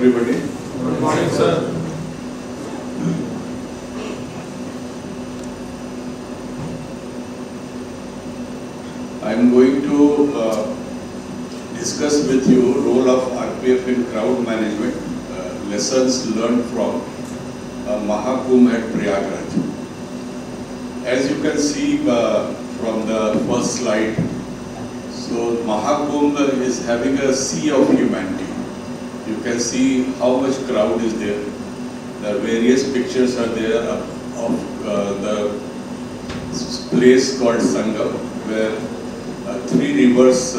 everybody. Good morning, sir. I am going to discuss with you role of RPF in crowd management, lessons learned from Mahakumbh at Prayagraj. As you can see from the first slide, so Mahakumbh is having a sea of humanity. You can see how much crowd is there. The various pictures are there of the place called Sangam, where three rivers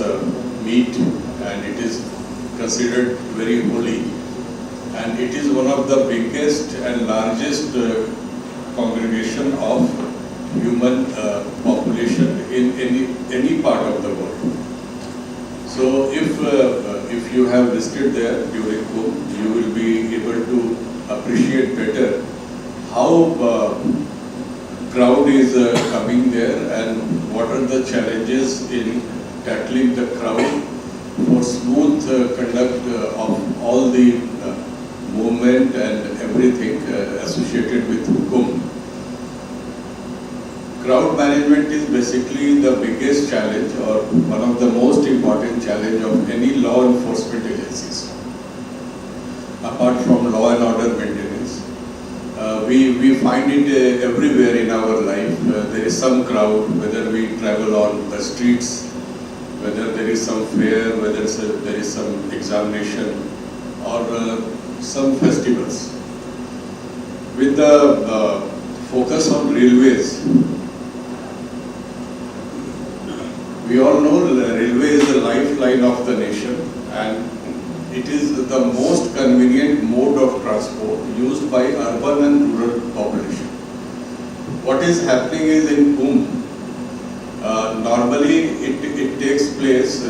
meet, and it is considered very holy. And it is one of the biggest and largest congregation of human population in any part of the world. So if you have visited there during Kumbh, you will be able to appreciate better how crowd is coming there and what are the challenges in tackling the crowd for smooth conduct of all the movement and everything associated with Kumbh. Crowd management is basically the biggest challenge or one of the most important challenge of any law enforcement agencies. Apart from law and order maintenance, we find it everywhere in our life. There is some crowd, whether we travel on the streets, whether there is some fair, whether there is some examination or some festivals. With the focus on railways, we all know railway is the lifeline of the nation, and it is the most convenient mode of transport used by urban and rural population. What is happening is in Kumbh, normally it takes place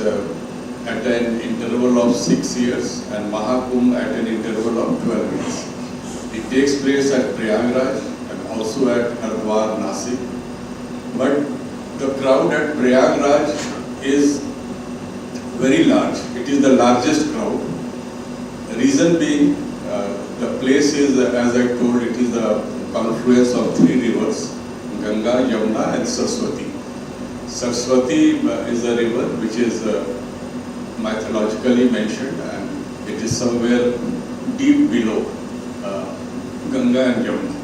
at an interval of 6 years and Mahakumbh at an interval of 12 years. It takes place at Prayagraj and also at Hardwar, Nasik. But the crowd at Prayagraj is very large. It is the largest crowd. The reason being, the place is, as I told, it is the confluence of three rivers, Ganga, Yamuna and Saraswati. Saraswati is a river which is mythologically mentioned, and it is somewhere deep below Ganga and Yamuna.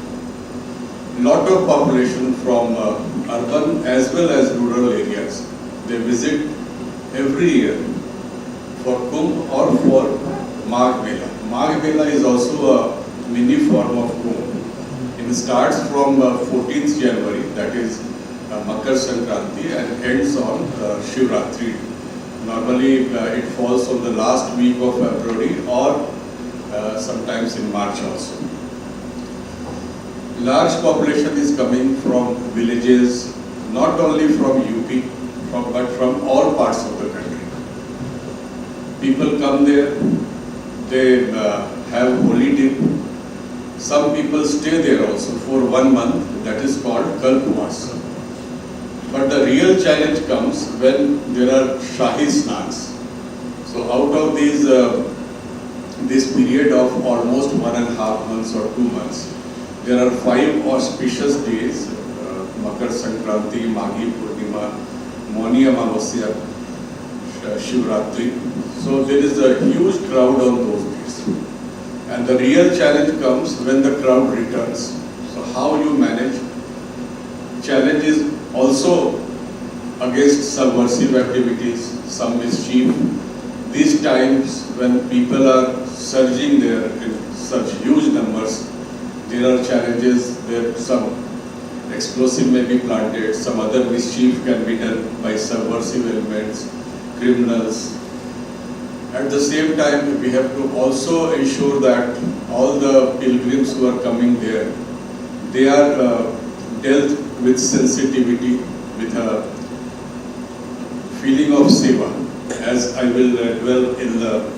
Lot of population from urban as well as rural areas, they visit every year for Kumbh or for Magh Mela. Magh Mela is also a mini form of Kumbh. It starts from 14th January, that is Makar Sankranti, and ends on Shivratri. Normally it falls on the last week of February or sometimes in March also. Large population is coming from villages, not only from UP, but from all parts of the country. People come there, they have holy dip. Some people stay there also for 1 month, that is called Kalpvas. But the real challenge comes when there are Shahi Snans. So out of this period of almost 1.5 months or 2 months, there are 5 auspicious days, Makar Sankranti, Maghi Purnima, Mauni Amavasya, Shivratri. So there is a huge crowd on those days. And the real challenge comes when the crowd returns. So how you manage? Challenge is also against subversive activities, some mischief. These times when people are surging there in such huge numbers, there are challenges, there some explosive may be planted, some other mischief can be done by subversive elements, criminals. At the same time, we have to also ensure that all the pilgrims who are coming there, they are dealt with sensitivity, with a feeling of seva, as I will dwell in the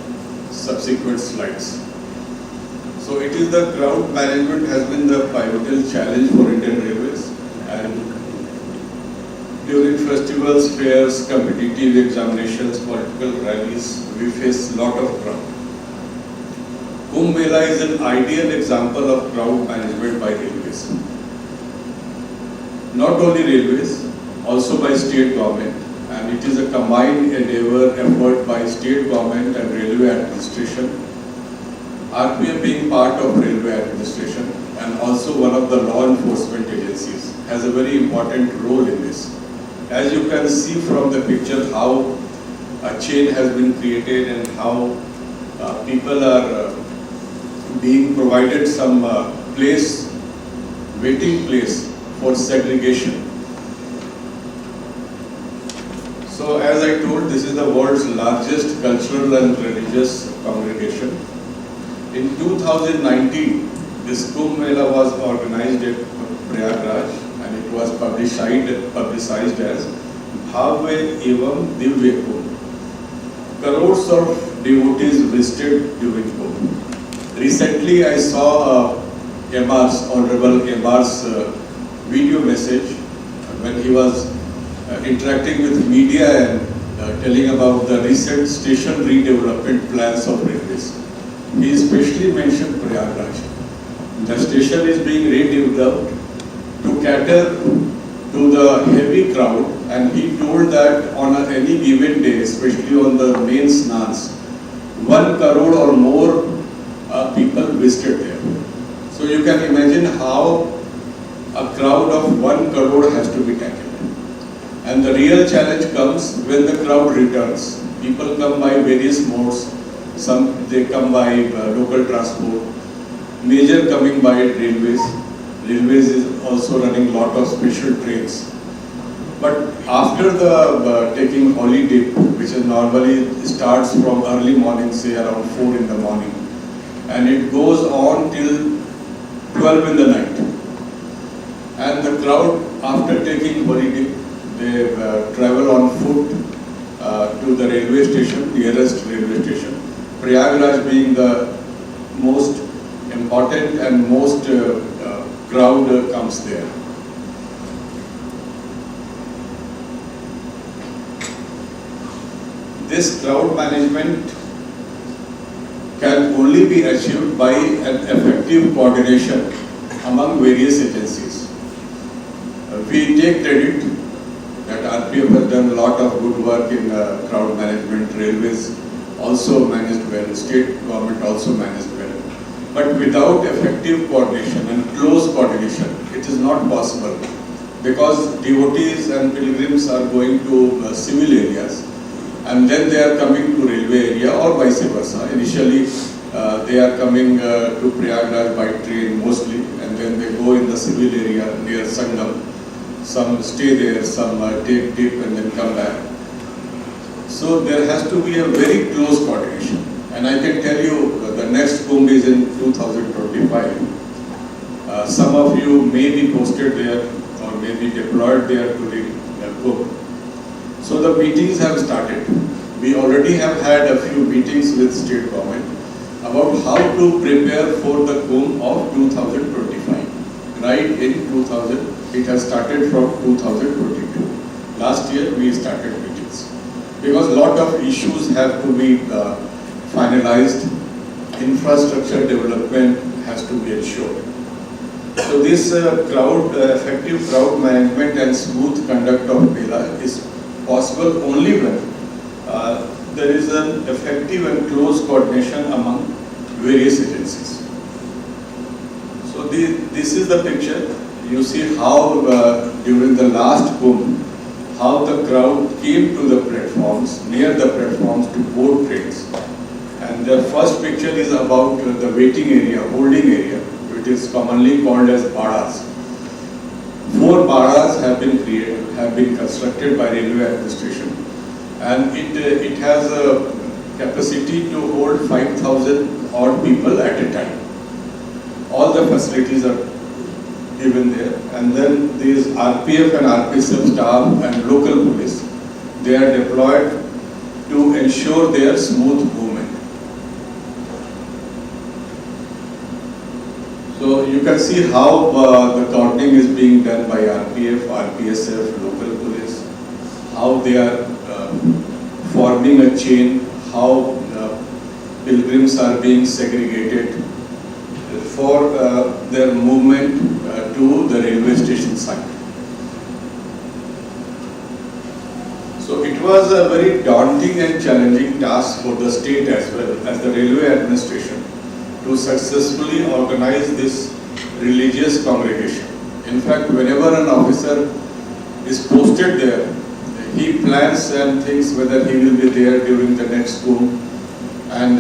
subsequent slides. So it is the crowd management has been the pivotal challenge for Indian Railways, and during festivals, fairs, competitive examinations, political rallies, we face lot of crowd. Kumbh Mela is an ideal example of crowd management by railways. Not only railways, also by state government, and it is a combined endeavor effort by state government and railway administration. RPF being part of railway administration and also one of the law enforcement agencies has a very important role in this. As you can see from the picture how a chain has been created and how people are being provided some waiting place for segregation. So as I told, this is the world's largest cultural and religious congregation. In 2019, this Kumbh Mela was organized at Prayagraj and it was publicized as Bhavya Evam Divya Kumbh. Crores of devotees visited during Kumbh. Recently, I saw Honorable MR's video message when he was interacting with media and telling about the recent station redevelopment plans of railways. He especially mentioned Prayagraj. The station is being redeveloped to cater to the heavy crowd, and he told that on any given day, especially on the main snans, 1 crore or more people visited there. So you can imagine how a crowd of 1 crore has to be tackled. And the real challenge comes when the crowd returns. People come by various modes. Some they come by local transport, major coming by railways. Railways is also running lot of special trains. But after the taking holiday, which is normally starts from early morning, say around 4 in the morning, and it goes on till 12 in the night. And the crowd, after taking holiday, they travel on foot to the railway station, nearest railway station. Prayagraj being the most important and most crowd comes there. This crowd management can only be achieved by an effective coordination among various agencies. We take credit that RPF has done a lot of good work in crowd management. Railways also managed well, state government also managed well. But without effective coordination and close coordination, it is not possible, because devotees and pilgrims are going to civil areas and then they are coming to railway area or vice versa. Initially, they are coming to Prayagraj by train mostly, and then they go in the civil area near Sangam. Some stay there, some take dip and then come back. So there has to be a very close coordination. And I can tell you the next Kumbh is in 2025. Some of you may be posted there or may be deployed there during the Kumbh. So the meetings have started. We already have had a few meetings with state government about how to prepare for the Kumbh of 2025. Right in 2000. It has started from 2022. Last year we started meetings because a lot of issues have to be finalized. Infrastructure development has to be ensured. So this effective crowd management and smooth conduct of Mela is possible only when there is an effective and close coordination among various agencies. So this is the picture. You see how during the last Kumbh, how the crowd came to the platforms, near the platforms to board trains. And the first picture is about the waiting area, holding area, which is commonly called as badas. 4 badas have been created, have been constructed by railway administration, and it has a capacity to hold 5,000 odd people at a time. All the facilities are given there, and then these RPF and RPSF staff and local police, they are deployed to ensure their smooth movement. So you can see how the coordinating is being done by RPF, RPSF, local police, how they are forming a chain, how pilgrims are being segregated for their movement to the railway station site. So it was a very daunting and challenging task for the state as well as the railway administration to successfully organize this religious congregation. In fact, whenever an officer is posted there, he plans and thinks whether he will be there during the next coup and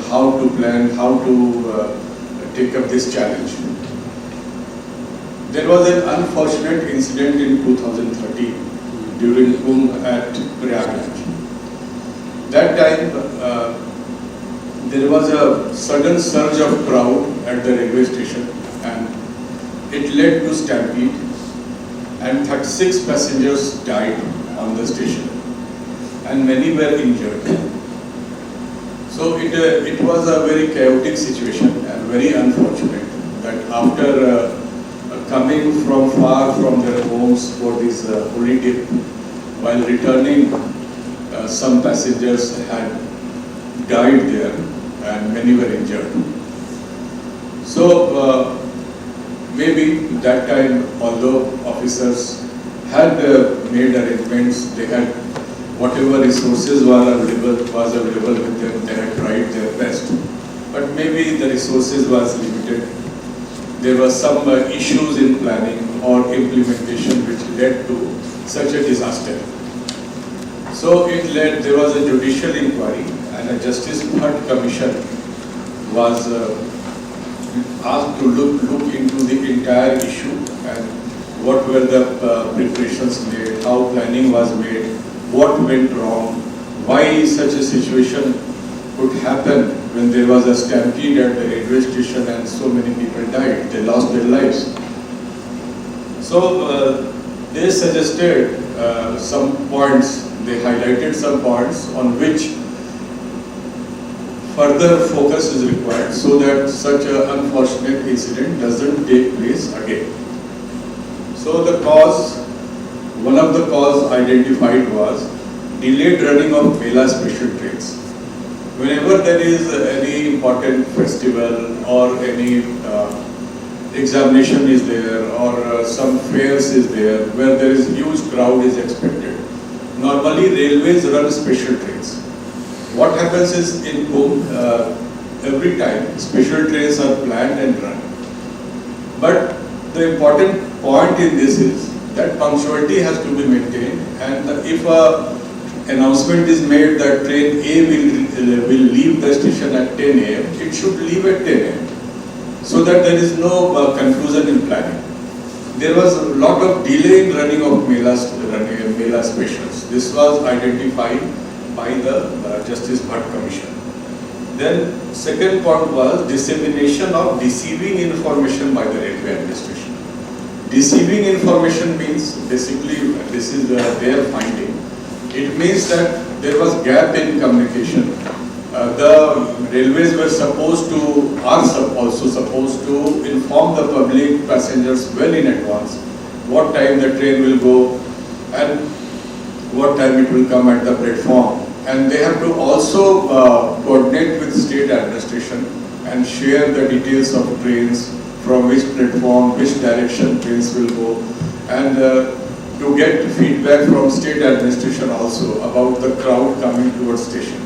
how to plan, how to take up this challenge. There was an unfortunate incident in 2013 during Kumbh at Prayagraj. That time, there was a sudden surge of crowd at the railway station and it led to stampede and 36 passengers died on the station and many were injured. So it was a very chaotic situation and very unfortunate that after coming from far from their homes for this holy dip, while returning, some passengers had died there and many were injured. So maybe that time, although officers had made arrangements, they had whatever resources was available with them, they had tried their best. But maybe the resources was limited. There were some issues in planning or implementation which led to such a disaster. So there was a judicial inquiry and a Justice Bhatt Commission was asked to look into the entire issue and what were the preparations made, how planning was made, what went wrong, why such a situation could happen when there was a stampede at the railway station and so many people died, they lost their lives. So they suggested some points, they highlighted some points on which further focus is required so that such an unfortunate incident doesn't take place again. So the cause, one of the cause identified was delayed running of Mela special trains. Whenever there is any important festival or any examination is there or some fairs is there where there is huge crowd is expected, normally railways run special trains. What happens is in Kumbh, every time special trains are planned and run. But the important point in this is that punctuality has to be maintained, and if a announcement is made that train A will leave the station at 10 a.m., it should leave at 10 a.m. so that there is no confusion in planning. There was a lot of delay in running of Mela specials. This was identified by the Justice Bhatt Commission. Then second point was dissemination of deceiving information by the railway administration. Deceiving information means basically, this is their finding. It means that there was gap in communication. The railways were also supposed to inform the public passengers well in advance what time the train will go and what time it will come at the platform. And they have to also coordinate with state administration and share the details of trains, from which platform, which direction trains will go, and to get feedback from state administration also about the crowd coming towards station.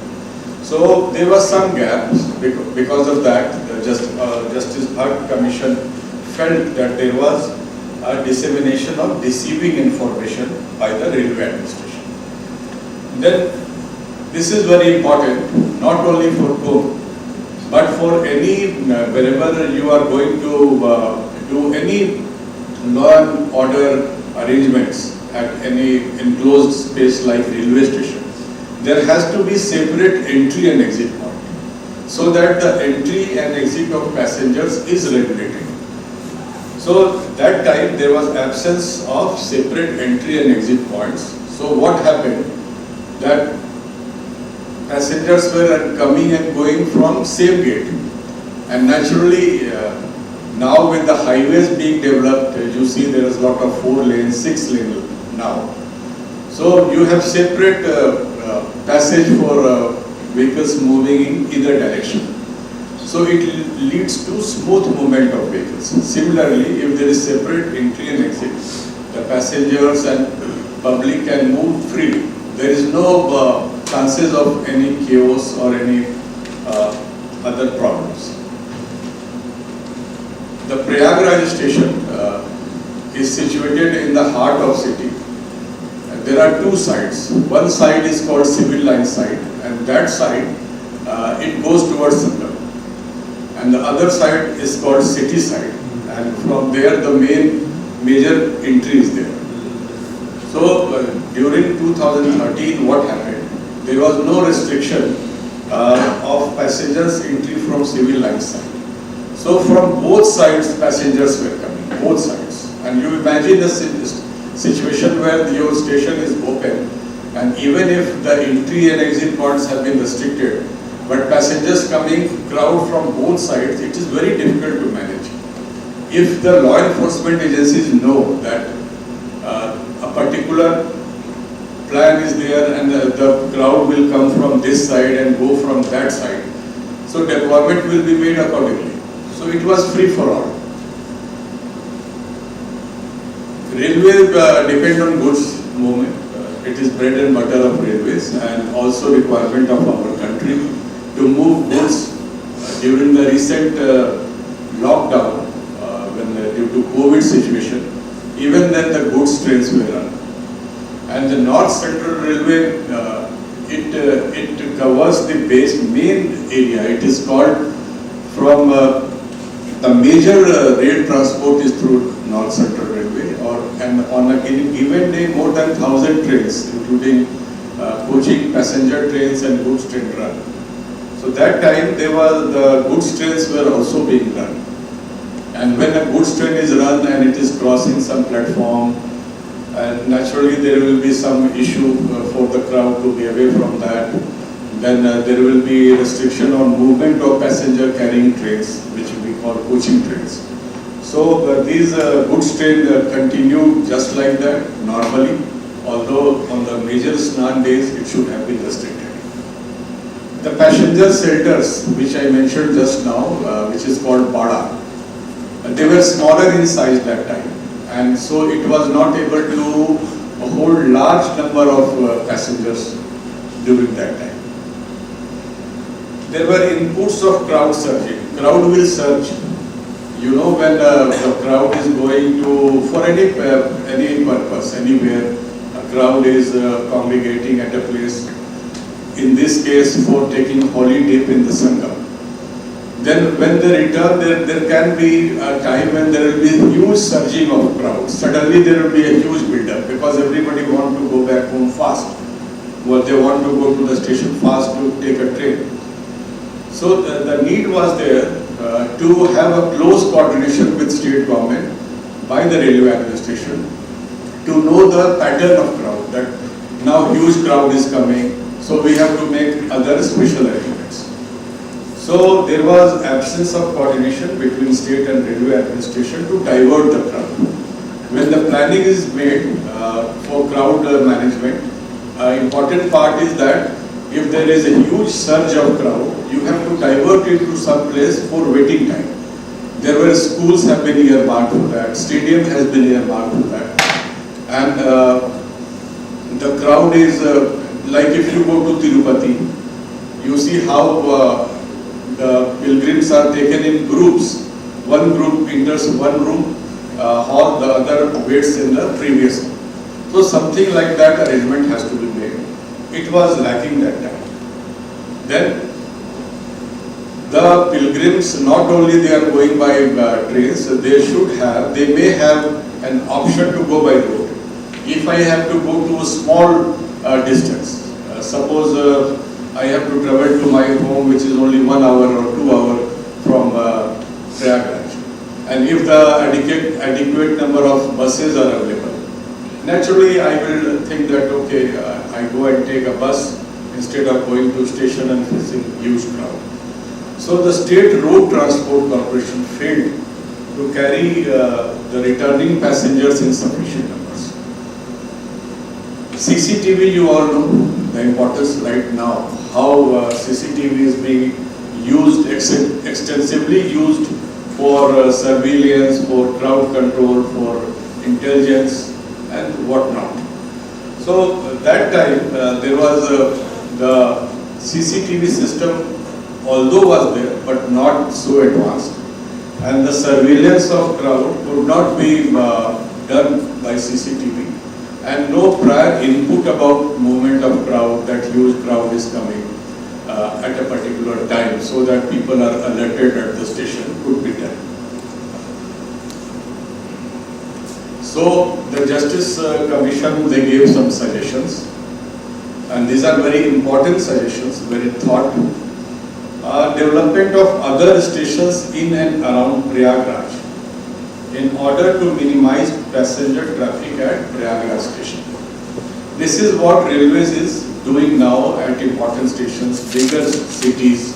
So there was some gaps. Because of that, the Justice Bhatt Commission felt that there was a dissemination of deceiving information by the railway administration. Then this is very important, not only for Kumbh, but for any, wherever you are going to do any law and order arrangements at any enclosed space like railway station, there has to be separate entry and exit point, so that the entry and exit of passengers is regulated. So that time there was absence of separate entry and exit points. So what happened, that passengers were coming and going from same gate, and naturally now with the highways being developed, you see there is a lot of 4 lanes, 6 lanes now. So you have separate passage for vehicles moving in either direction. So it leads to smooth movement of vehicles. Similarly, if there is separate entry and exit, the passengers and public can move freely. There is no chances of any chaos or any other problems. The Prayagraj station is situated in the heart of city. There are two sides. One side is called civil line side, and that side it goes towards Sangam. And the other side is called city side, and from there the major entry is there. So during 2013, what happened? There was no restriction of passengers entry from civil line side. So from both sides passengers were coming, both sides. And you imagine a situation where your station is open, and even if the entry and exit points have been restricted, but passengers coming, crowd from both sides, it is very difficult to manage. If the law enforcement agencies know that a particular plan is there and the crowd will come from this side and go from that side, so deployment will be made accordingly. So it was free for all. Railway depend on goods movement. It is bread and butter of railways, and also requirement of our country to move goods. During the recent lockdown, when due to COVID situation, even then the goods trains were run. And the North Central Railway, it covers the main area. It is called from the major rail transport is through North Central Railway, and on a given day more than 1,000 trains, including coaching, passenger trains and goods train run. So that time the goods trains were also being run. And when a goods train is run and it is crossing some platform, and naturally there will be some issue for the crowd to be away from that. Then there will be restriction on movement of passenger carrying trains, which we call coaching trains. So these goods train continue just like that normally, although on the major Snan days it should have been restricted. The passenger shelters, which I mentioned just now, which is called Bada, they were smaller in size that time, and so it was not able to hold large number of passengers during that time. There were inputs of crowd surging. Crowd will surge. You know, when the crowd is going to, for any purpose, anywhere, a crowd is congregating at a place, in this case for taking holy dip in the Sangam. Then when they return, there can be a time when there will be huge surging of crowds. Suddenly there will be a huge build-up because everybody wants to go back home fast. Well, they want to go to the station fast to take a train. So the need was there to have a close coordination with state government by the railway administration to know the pattern of crowd, that now huge crowd is coming, so we have to make other special arrangements. So there was absence of coordination between state and railway administration to divert the crowd. When the planning is made for crowd management, important part is that if there is a huge surge of crowd, you have to divert it to some place for waiting time. There were schools have been earmarked for that, stadium has been earmarked for that, and the crowd is like if you go to Tirupati, you see how the pilgrims are taken in groups. One group enters one room, hall, the other waits in the previous room. So something like that arrangement has to be made. It was lacking that time. Then the pilgrims, not only they are going by trains, they may have an option to go by road. If I have to go to a small distance, suppose I have to travel to my home, which is only 1 hour or 2 hours from Prayagraj, and if the adequate number of buses are available, naturally I will think that okay, I go and take a bus instead of going to station and facing huge crowd. So the State Road Transport Corporation failed to carry the returning passengers in sufficient numbers. CCTV, you all know the importance right now, how CCTV is being used, extensively used for surveillance, for crowd control, for intelligence and whatnot. So that time there was the CCTV system, although was there, but not so advanced, and the surveillance of crowd could not be done by CCTV, and no prior input about movement of crowd, that huge crowd is coming at a particular time, so that people are alerted at the station could be done. So the Justice Commission, they gave some suggestions, and these are very important suggestions, very thought. Development of other stations in and around Prayagraj in order to minimize passenger traffic at Prayagraj station. This is what Railways is doing now at important stations, bigger cities,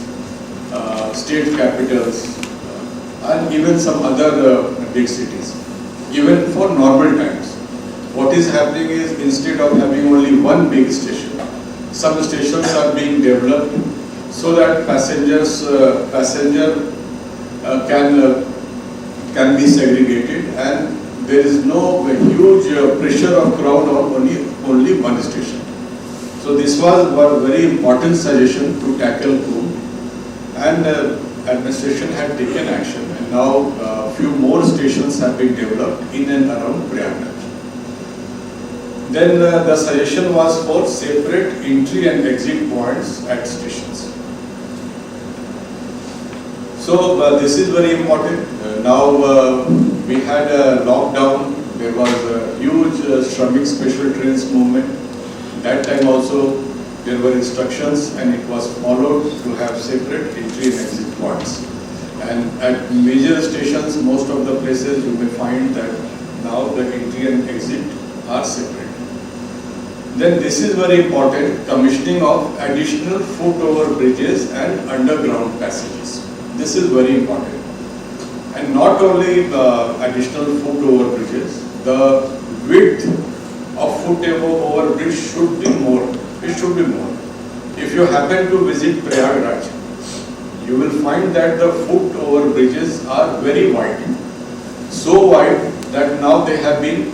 state capitals, and even some other big cities. Even for normal times, what is happening is, instead of having only one big station, some stations are being developed so that passenger can be segregated, and there is no huge pressure of crowd on only one station. So this was one very important suggestion to tackle Kumbh, and administration had taken action, and now few more stations have been developed in and around Prayagraj. Then the suggestion was for separate entry and exit points at stations. So this is very important. Now we had a lockdown, there was a huge Shramik special trains movement. That time also there were instructions, and it was followed to have separate entry and exit points. And at major stations, most of the places you may find that now the entry and exit are separate. Then this is very important, commissioning of additional foot over bridges and underground passages. This is very important. And not only additional foot over bridges, the width of foot over bridge should be more. It should be more. If you happen to visit Prayagraj, you will find that the foot over bridges are very wide. So wide that now they have been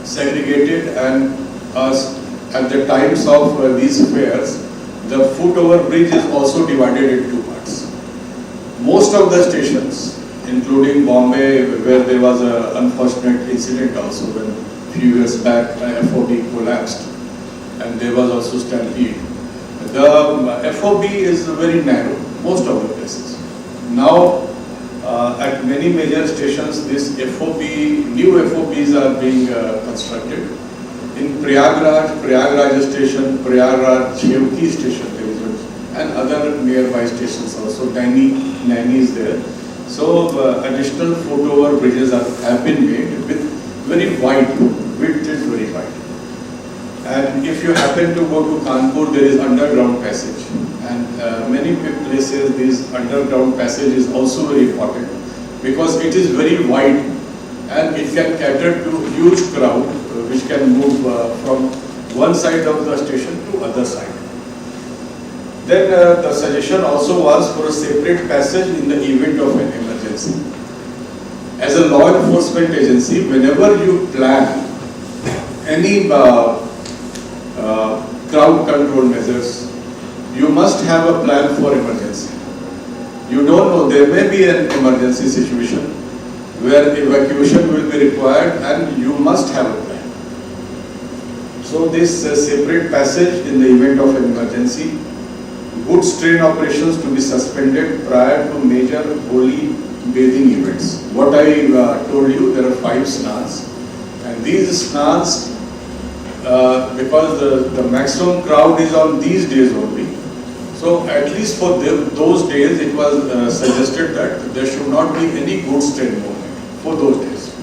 segregated, and at the times of these fairs, the foot over bridge is also divided in two parts. Most of the stations, including Bombay, where there was an unfortunate incident also when a few years back FOB collapsed, and there was also stampede. The FOB is very narrow, most of the places. Now, at many major stations, this new FOBs are being constructed. In Prayagraj station, Prayagraj Chevki station, there is one, and other nearby stations also. Naini is there. So additional foot over bridges have been made with very wide, width is very wide. And if you happen to go to Kanpur, there is underground passage, and many places this underground passage is also very important because it is very wide and it can cater to huge crowd which can move from one side of the station to other side. Then the suggestion also was for a separate passage in the event of an emergency. As a law enforcement agency, whenever you plan any crowd control measures, you must have a plan for emergency. You don't know, there may be an emergency situation where evacuation will be required, and you must have a plan. So this separate passage in the event of an emergency, goods train operations to be suspended prior to major holy bathing events. What I told you, there are 5 snans, and these snans, because the maximum crowd is on these days only, so at least for those days it was suggested that there should not be any goods train movement for those days.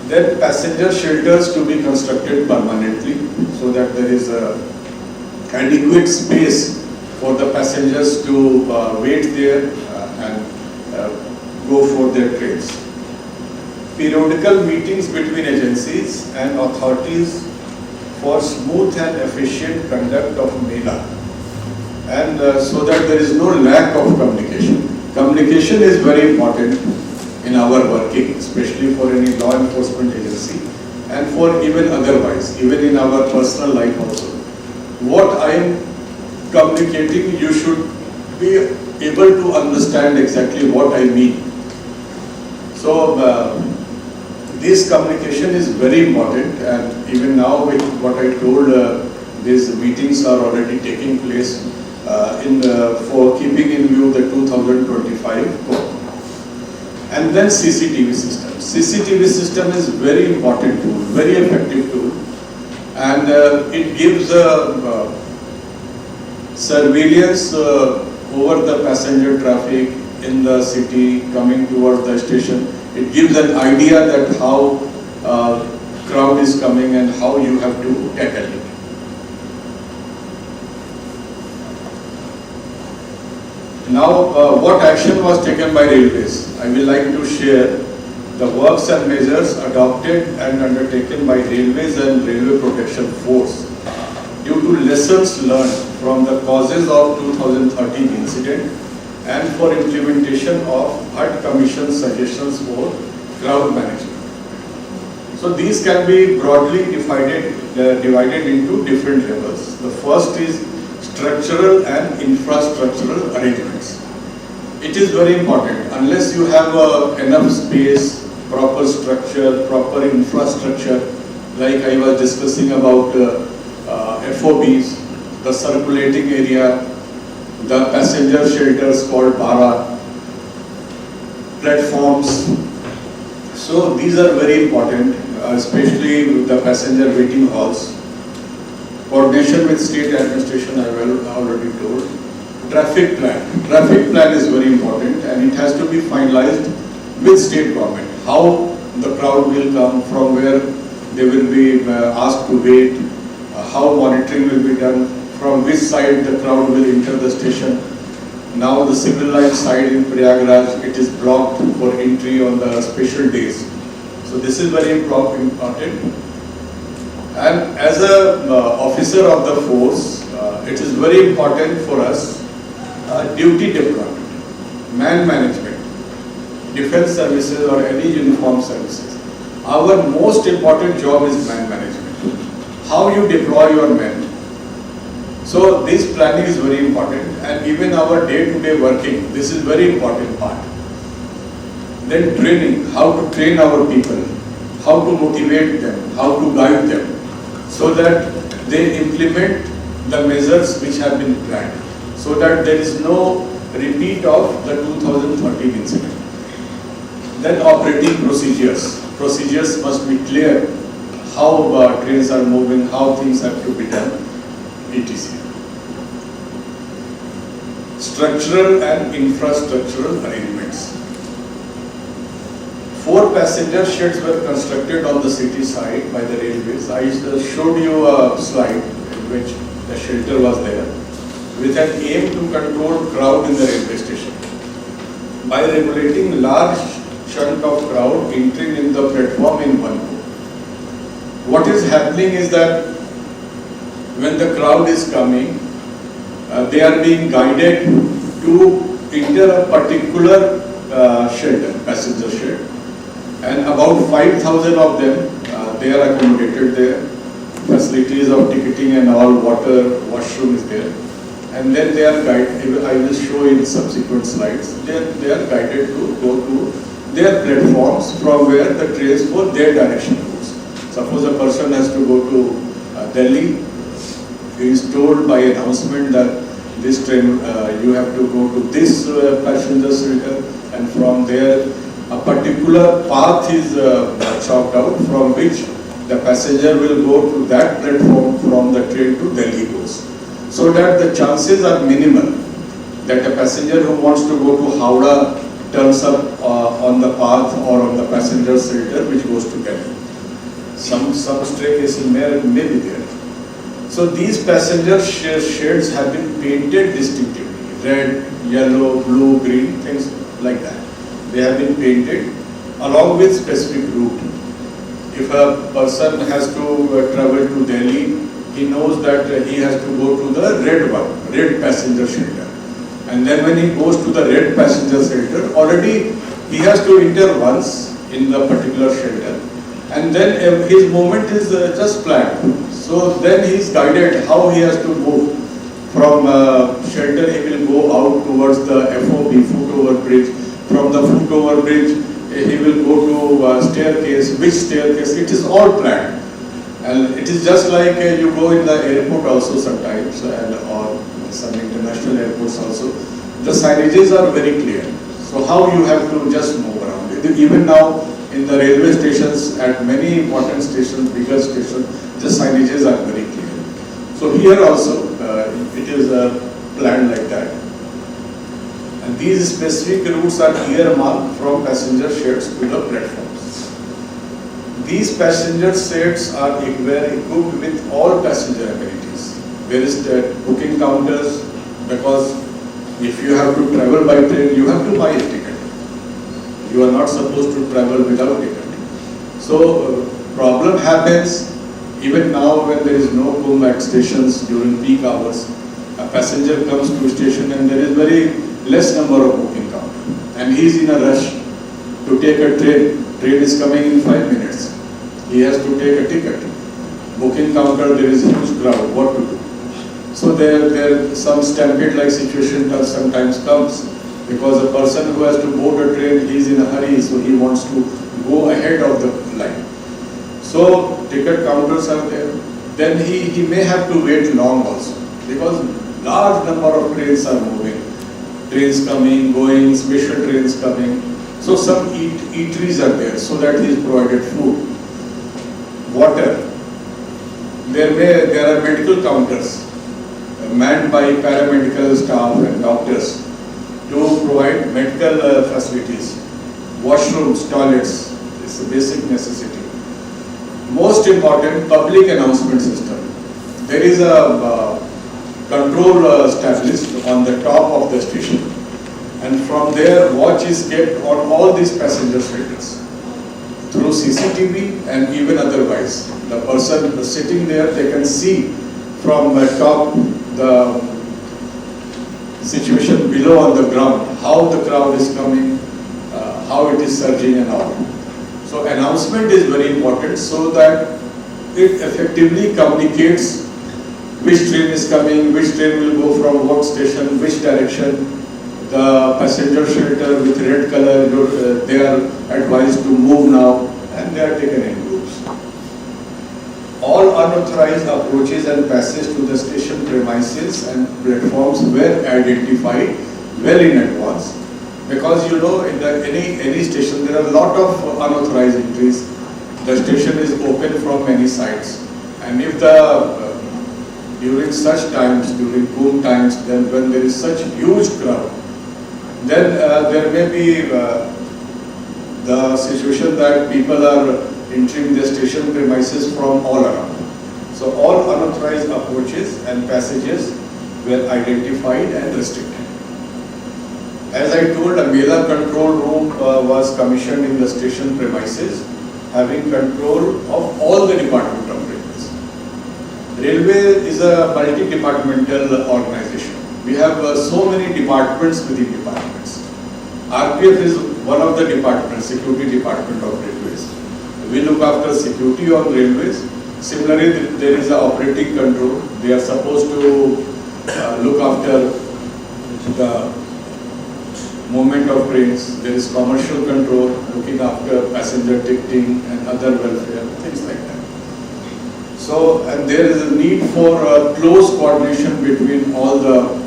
Then passenger shelters to be constructed permanently so that there is adequate space for the passengers to wait there and go for their trains. Periodical meetings between agencies and authorities for smooth and efficient conduct of Mela, and so that there is no lack of communication. Communication is very important in our working, especially for any law enforcement agency and for even otherwise, even in our personal life also. What I am communicating, you should be able to understand exactly what I mean. So this communication is very important, and even now with what I told, these meetings are already taking place for keeping in view the 2025 code. And then CCTV system. CCTV system is very important tool, very effective tool, and it gives surveillance over the passenger traffic in the city coming towards the station. It gives an idea that how crowd is coming and how you have to tackle it. Now, what action was taken by railways? I will like to share the works and measures adopted and undertaken by railways and Railway Protection Force due to lessons learned from the causes of 2013 incident and for implementation of HUD Commission suggestions for crowd management. So these can be broadly divided into different levels. The first is structural and infrastructural arrangements. It is very important. Unless you have enough space, proper structure, proper infrastructure, like I was discussing about FOBs, the circulating area, the passenger shelters called bara, platforms. So these are very important, especially with the passenger waiting halls. Coordination with state administration, I have already told. Traffic plan. Traffic plan is very important, and it has to be finalized with state government. How the crowd will come, from where they will be asked to wait, how monitoring will be done, from which side the crowd will enter the station. Now the civil line side in Prayagraj, it is blocked for entry on the special days. So this is very important. And as a officer of the force, it is very important for us duty deployment, man management, defense services or any uniform services. Our most important job is man management. How you deploy your men. So this planning is very important, and even our day-to-day working, this is very important part. Then training, how to train our people, how to motivate them, how to guide them, so that they implement the measures which have been planned, so that there is no repeat of the 2013 incident. Then operating procedures. Procedures must be clear, how trains are moving, how things have to be done, etc. Structural and infrastructural arrangements. 4 passenger sheds were constructed on the city side by the railways. I showed you a slide in which the shelter was there, with an aim to control crowd in the railway station by regulating large chunk of crowd entering in the platform in one go. What is happening is that when the crowd is coming, they are being guided to enter a particular shelter, passenger shed, and about 5,000 of them, they are accommodated there. Facilities of ticketing and all, water, washroom is there. And then they are guided, I will show in subsequent slides, they are guided to go to their platforms from where the trains for their direction goes. Suppose a person has to go to Delhi, he is told by announcement that this train, you have to go to this passenger shelter, and from there a particular path is chalked out from which the passenger will go to that platform from the train to Delhi goes. So that the chances are minimal that a passenger who wants to go to Howrah turns up on the path or on the passenger shelter which goes to Delhi. Some stray cases may be there. So these passenger shades have been painted distinctively, red, yellow, blue, green, things like that. They have been painted along with specific route. If a person has to travel to Delhi, he knows that he has to go to the red one, red passenger shelter. And then when he goes to the red passenger shelter, already he has to enter once in the particular shelter. And then his movement is just planned. So then he is guided how he has to move. From shelter he will go out towards the FOB, foot over bridge. From the foot over bridge he will go to staircase, which staircase, it is all planned. And it is just like you go in the airport also sometimes, or some international airports also. The signages are very clear. So how you have to just move around. Even now in the railway stations, at many important stations, bigger stations, the signages are very clear. So here also it is planned like that. And these specific routes are earmarked from passenger sheds to the platforms. These passenger sheds are equipped with all passenger amenities. There is the booking counters, because if you have to travel by train, you have to buy a ticket. You are not supposed to travel without ticket. So problem happens even now when there is no Kumbh at stations during peak hours. A passenger comes to station and there is very less number of booking counter, and he is in a rush to take a train. Train is coming in 5 minutes. He has to take a ticket. Booking counter, there is a huge crowd. What to do? So there some stampede-like situation sometimes comes, because a person who has to board a train, he is in a hurry, so he wants to go ahead of the line. So ticket counters are there. Then he may have to wait long also, because large number of trains are moving. Trains coming, going, special trains coming. So some eateries are there, so that he is provided food, water. There are medical counters manned by paramedical staff and doctors to provide medical facilities. Washrooms, toilets, it's a basic necessity. Most important, public announcement system. There is a control established on the top of the station, and from there watch is kept on all these passenger shelters through CCTV and even otherwise. The person sitting there, they can see from the top the situation below on the ground, how the crowd is coming, how it is surging and all. So announcement is very important, so that it effectively communicates which train is coming, which train will go from what station, which direction. The passenger shelter with red color, they are advised to move now, and they are taken in groups. All unauthorized approaches and passage to the station premises and platforms were identified well in advance, because you know in any station there are a lot of unauthorized entries. The station is open from many sides, and if during such times, during Kumbh times, then when there is such huge crowd, then there may be the situation that people are entering the station premises from all around. So all unauthorized approaches and passages were identified and restricted. As I told, a Mela control room was commissioned in the station premises, having control of all the department of railways. Railway is a multi-departmental organization. We have so many departments within departments. RPF is one of the departments, security department of railways. We look after security on railways. Similarly, there is a operating control. They are supposed to look after the movement of trains. There is commercial control, looking after passenger ticketing and other welfare, things like that. So, and there is a need for close coordination between all the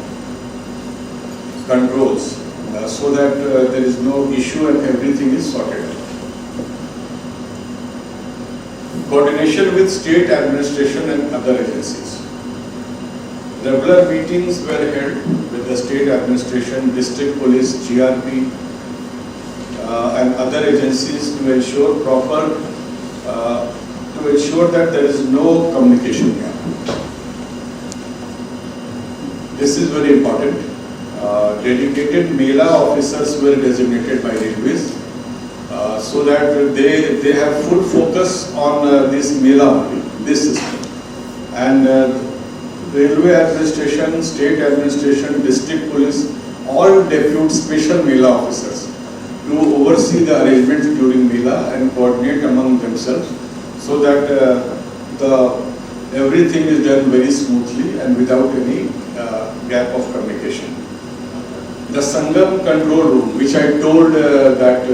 controls, so that there is no issue and everything is sorted out. Coordination with state administration and other agencies. Regular meetings were held with the state administration, district police, GRP, and other agencies to ensure that there is no communication gap. This is very important. Dedicated Mela officers were designated by railways so that they have full focus on this Mela only, this system. And Railway Administration, State Administration, District Police, all depute special Mela officers to oversee the arrangements during Mela and coordinate among themselves, so that everything is done very smoothly and without any gap of communication. The Sangam control room, which I told that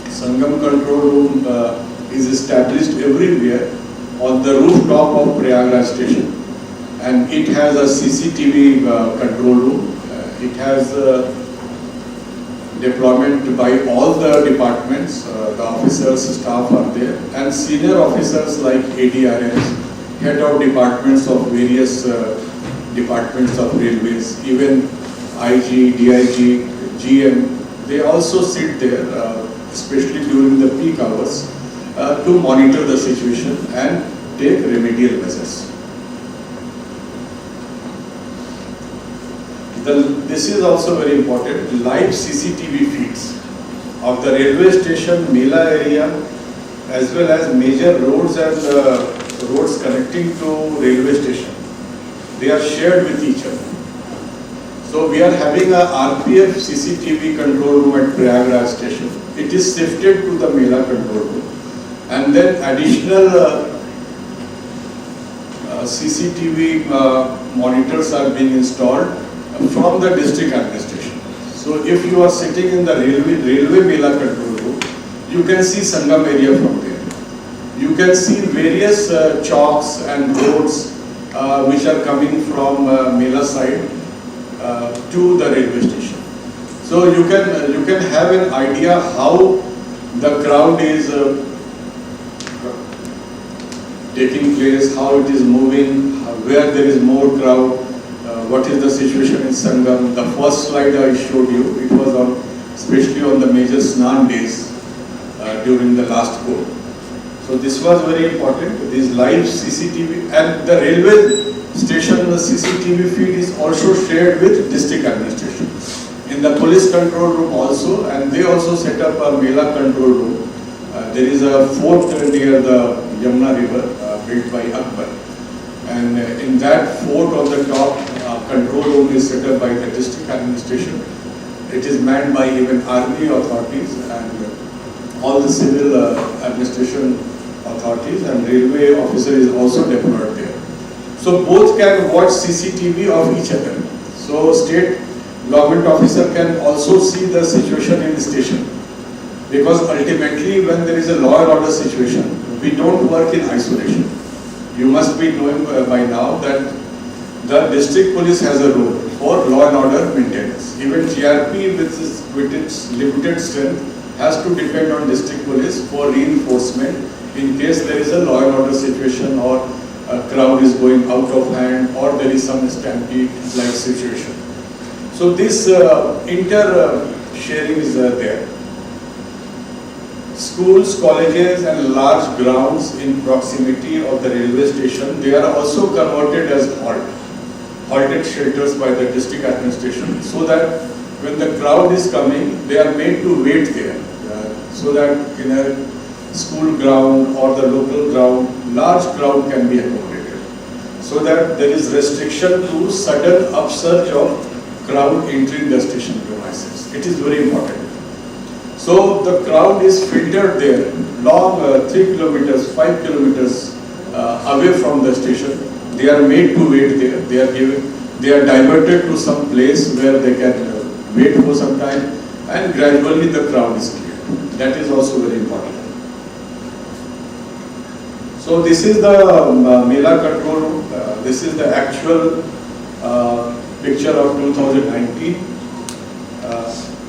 Sangam control room is established everywhere on the rooftop of Prayagraj station, and it has a CCTV control room. It has deployment by all the departments, the officers, staff are there, and senior officers like ADRMs, head of departments of various departments of railways, even IG, DIG, GM, they also sit there, especially during the peak hours, to monitor the situation and take remedial measures. This is also very important, live CCTV feeds of the railway station, Mela area, as well as major roads and roads connecting to railway station. They are shared with each other. So we are having a RPF CCTV control room at Prayagraj station. It is shifted to the Mela control room. And then additional CCTV monitors are being installed from the district administration. So if you are sitting in the railway Mela control room, you can see Sangam area from there. You can see various chalks and roads which are coming from Mela side to the railway station. So you can have an idea how the crowd is taking place, how it is moving, where there is more crowd, what is the situation in Sangam. The first slide I showed you, it was on, especially on the major Snan days during the last court. So this was very important, this live CCTV, and the railway station, the CCTV feed is also shared with district administration. In the police control room also, and they also set up a Mela control room. There is a fort near the Yamuna river built by Akbar. And in that fort on the top, control room is set up by the district administration. It is manned by even army authorities and all the civil administration authorities, and railway officer is also deployed there. So both can watch CCTV of each other. So state government officer can also see the situation in the station. Because ultimately when there is a law and order situation, we don't work in isolation. You must be knowing by now that the district police has a role for law and order maintenance. Even GRP with its limited strength has to depend on district police for reinforcement in case there is a law and order situation or a crowd is going out of hand or there is some stampede-like situation. So this inter-sharing is there. Schools, colleges and large grounds in proximity of the railway station, they are also converted as halted shelters by the district administration, so that when the crowd is coming, they are made to wait there. So that in a school ground or the local ground, large crowd can be accommodated. So that there is restriction to sudden upsurge of crowd entering the station premises. It is very important. So the crowd is filtered there, long 3 kilometers, 5 kilometers away from the station. They are made to wait there. They are diverted to some place where they can wait for some time, and gradually the crowd is cleared. That is also very important. So this is the Mela control room. This is the actual picture of 2019.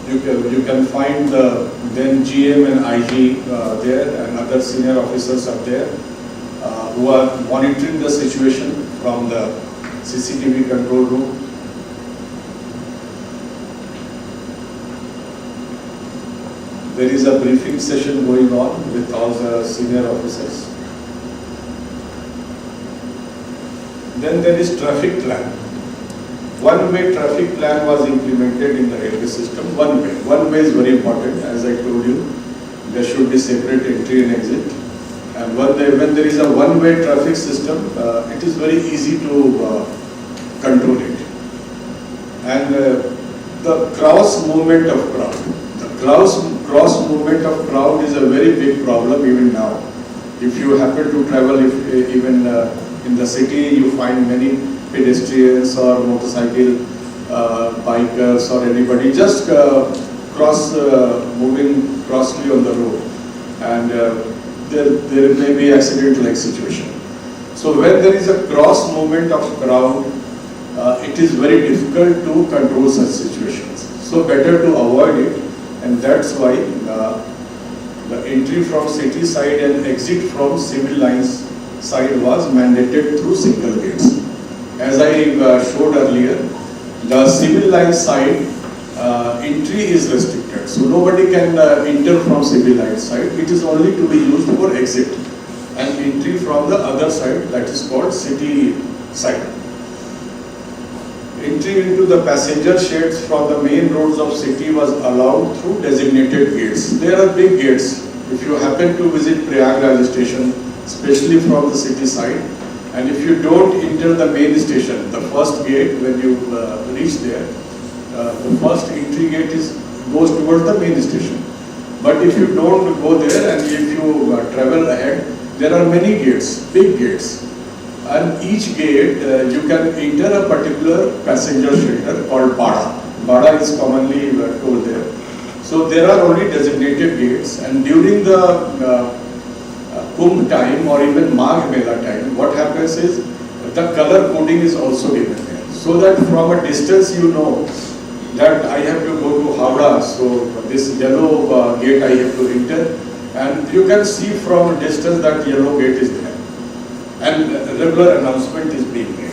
You can find the then GM and IG there, and other senior officers are there who are monitoring the situation from the CCTV control room. There is a briefing session going on with all the senior officers. Then there is traffic plan. One-way traffic plan was implemented in the railway system. One way is very important, as I told you. there should be separate entry and exit. And when there is a one-way traffic system, it is very easy to control it. And the cross movement of crowd. The cross movement of crowd is a very big problem even now. If you happen to travel, even in the city, you find many pedestrians or motorcycle bikers or anybody just moving crossly on the road, and there may be accident-like situation. So when there is a cross movement of crowd, it is very difficult to control such situations. So better to avoid it, and that's why the entry from city side and exit from civil lines side was mandated through single gates. As I showed earlier, the civil line side entry is restricted, so nobody can enter from civil line side. It is only to be used for exit and entry from the other side, that is called city side. Entry into the passenger sheds from the main roads of city was allowed through designated gates. There are big gates. If you happen to visit Prayagraj station, especially from the city side, and if you don't enter the main station, the first gate when you reach there, the first entry gate goes towards the main station. But if you don't go there and if you travel ahead, there are many gates, big gates. And each gate, you can enter a particular passenger shelter called Bada. Bada is commonly told there. So there are only designated gates, and during the Kumbh time or even Magh Mela time, what happens is the color coding is also given there. So that from a distance you know that I have to go to Howrah, so this yellow gate I have to enter, and you can see from a distance that yellow gate is there. And regular announcement is being made.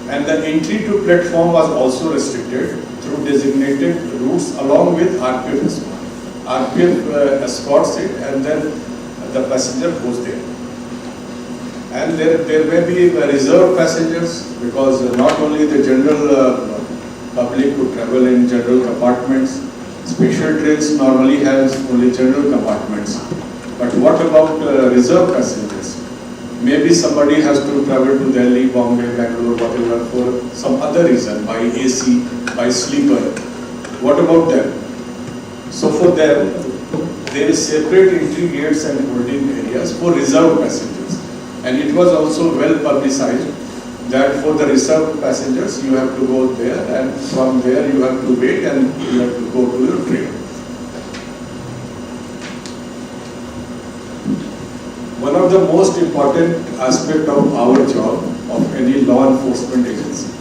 And the entry to platform was also restricted through designated routes along with RPF escort. RPF escorts it, and then the passenger goes there. And there may be reserved passengers, because not only the general public who travel in general compartments, special trains normally has only general compartments. But what about reserved passengers? Maybe somebody has to travel to Delhi, Bombay, Bangalore, whatever, for some other reason, by AC, by sleeper. What about them? So for them, there is separate entry gates and holding areas for reserved passengers. And it was also well publicized that for the reserved passengers, you have to go there, and from there you have to wait and you have to go to your train. One of the most important aspects of our job, of any law enforcement agency,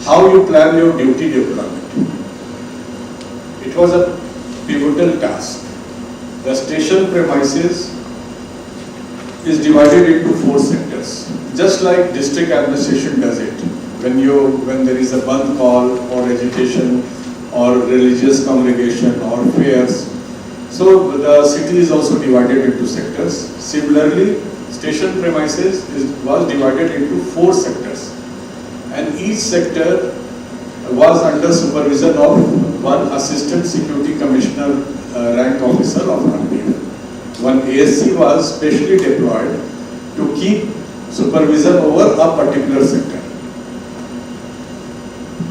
how you plan your duty deployment. It was a pivotal task. The station premises is divided into 4 sectors, just like district administration does it. When there is a bandh call or agitation or religious congregation or fairs, so the city is also divided into sectors. Similarly, station premises was divided into 4 sectors, and each sector was under supervision of one assistant security commissioner rank officer of RPF. One ASC was specially deployed to keep supervision over a particular sector.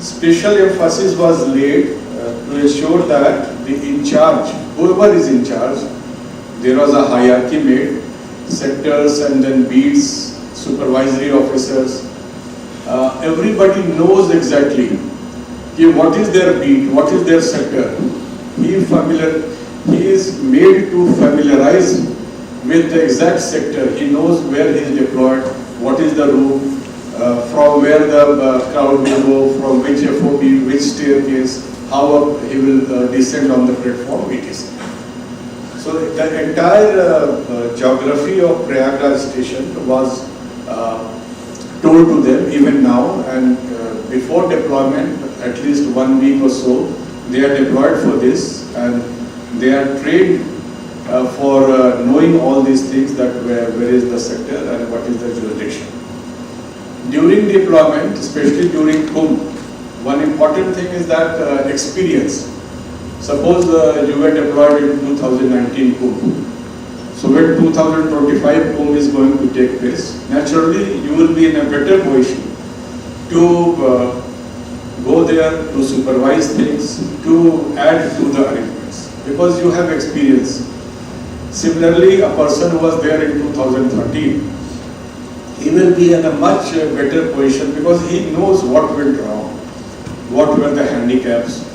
Special emphasis was laid to ensure that the in charge, whoever is in charge, there was a hierarchy made, sectors and then beats, supervisory officers. Everybody knows exactly what is their beat, what is their sector. He is made to familiarize with the exact sector. He knows where he is deployed, what is the route, from where the crowd will go, from which FOB, which staircase, how he will descend on the platform, etc. So the entire geography of Prayagraj station was told to them even now, and before deployment, at least 1 week or so, they are deployed for this, and they are trained for knowing all these things, that where is the sector and what is the jurisdiction. During deployment, especially during Kumbh, one important thing is that experience. Suppose you were deployed in 2019 Kumbh. So when 2025 Kumbh is going to take place, naturally you will be in a better position to go there, to supervise things, to add to the arrangements, because you have experience. Similarly, a person who was there in 2013, he will be in a much better position because he knows what went wrong, what were the handicaps.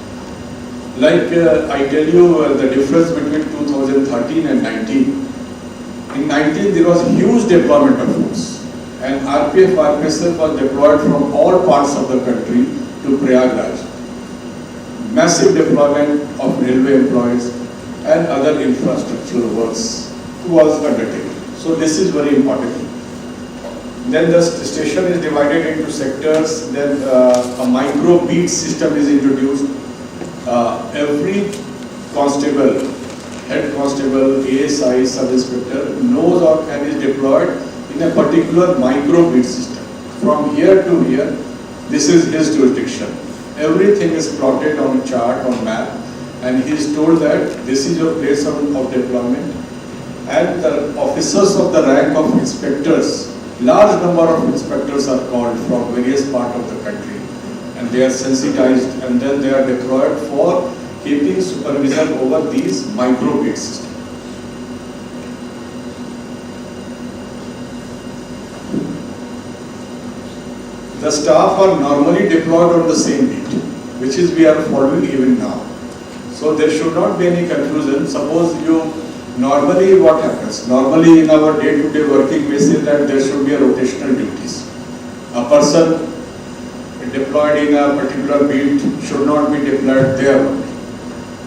Like I tell you the difference between 2013 and 19. In 19 there was huge deployment of force, and RPF, RPSF was deployed from all parts of the country to Prayagraj. Massive deployment of railway employees and other infrastructural works was undertaken. So this is very important. Then the station is divided into sectors. Then a micro beat system is introduced. Every constable, head constable, ASI, sub-inspector knows or and is deployed in a particular micro beat system. From here to here, this is his jurisdiction. Everything is plotted on a chart, on map, and he is told that this is your place of deployment. And the officers of the rank of inspectors, large number of inspectors are called from various parts of the country, and they are sensitized, and then they are deployed for keeping supervision over these micro beat systems. The staff are normally deployed on the same beat, which is we are following even now. So there should not be any confusion. Suppose you, normally what happens? Normally in our day-to-day working we say that there should be a rotational duties. A person deployed in a particular beat should not be deployed there only.